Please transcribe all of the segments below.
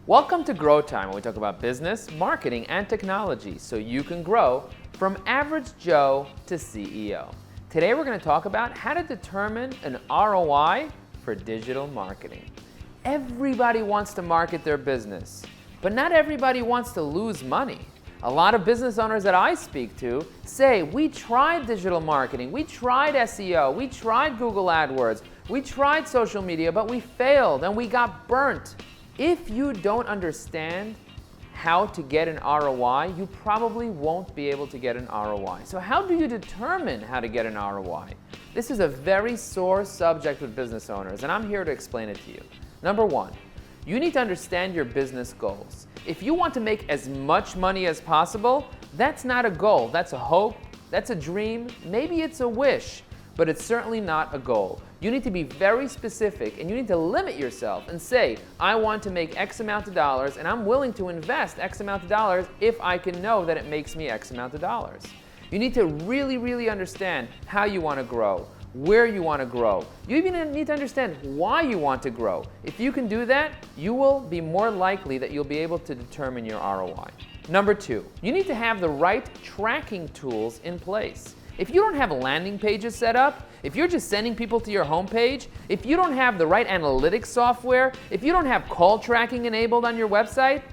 Welcome to GrowTime, where we talk about business, marketing, and technology so you can grow from average Joe to CEO. Today we're going to talk about how to determine an ROI for digital marketing. Everybody wants to market their business, but not everybody wants to lose money. A lot of business owners that I speak to say, we tried digital marketing, we tried SEO, we tried Google AdWords, we tried social media, but we failed and we got burnt. If you don't understand how to get an ROI, you probably won't be able to get an ROI. So how do you determine how to get an ROI? This is a very sore subject with business owners, and I'm here to explain it to you. Number one, you need to understand your business goals. If you want to make as much money as possible, that's not a goal, that's a hope, that's a dream, maybe it's a wish, but it's certainly not a goal. You need to be very specific and you need to limit yourself and say, I want to make X amount of dollars and I'm willing to invest X amount of dollars if I can know that it makes me X amount of dollars. You need to really understand how you want to grow, where you want to grow. You even need to understand why you want to grow. If you can do that, you will be more likely that you'll be able to determine your ROI. Number two, you need to have the right tracking tools in place. If you don't have landing pages set up, if you're just sending people to your homepage, if you don't have the right analytics software, if you don't have call tracking enabled on your website,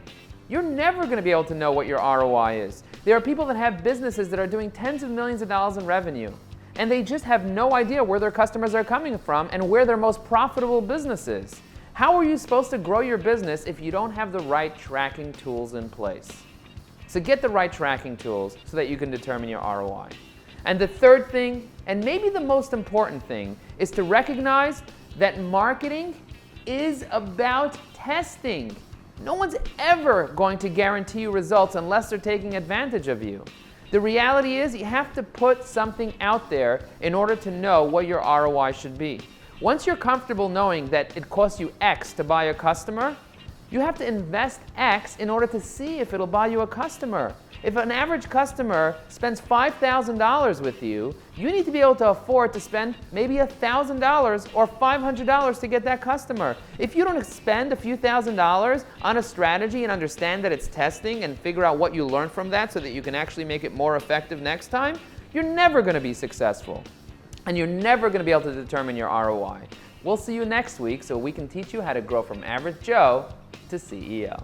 you're never going to be able to know what your ROI is. There are people that have businesses that are doing tens of millions of dollars in revenue, and they just have no idea where their customers are coming from and where their most profitable business is. How are you supposed to grow your business if you don't have the right tracking tools in place? So get the right tracking tools so that you can determine your ROI. And the third thing, and maybe the most important thing, is to recognize that marketing is about testing. No one's ever going to guarantee you results unless they're taking advantage of you. The reality is you have to put something out there in order to know what your ROI should be. Once you're comfortable knowing that it costs you X to buy a customer, you have to invest X in order to see if it'll buy you a customer. If an average customer spends $5,000 with you, you need to be able to afford to spend maybe $1,000 or $500 to get that customer. If you don't spend a few $1,000s on a strategy and understand that it's testing and figure out what you learned from that so that you can actually make it more effective next time, you're never going to be successful. And you're never going to be able to determine your ROI. We'll see you next week so we can teach you how to grow from average Joe to CEO.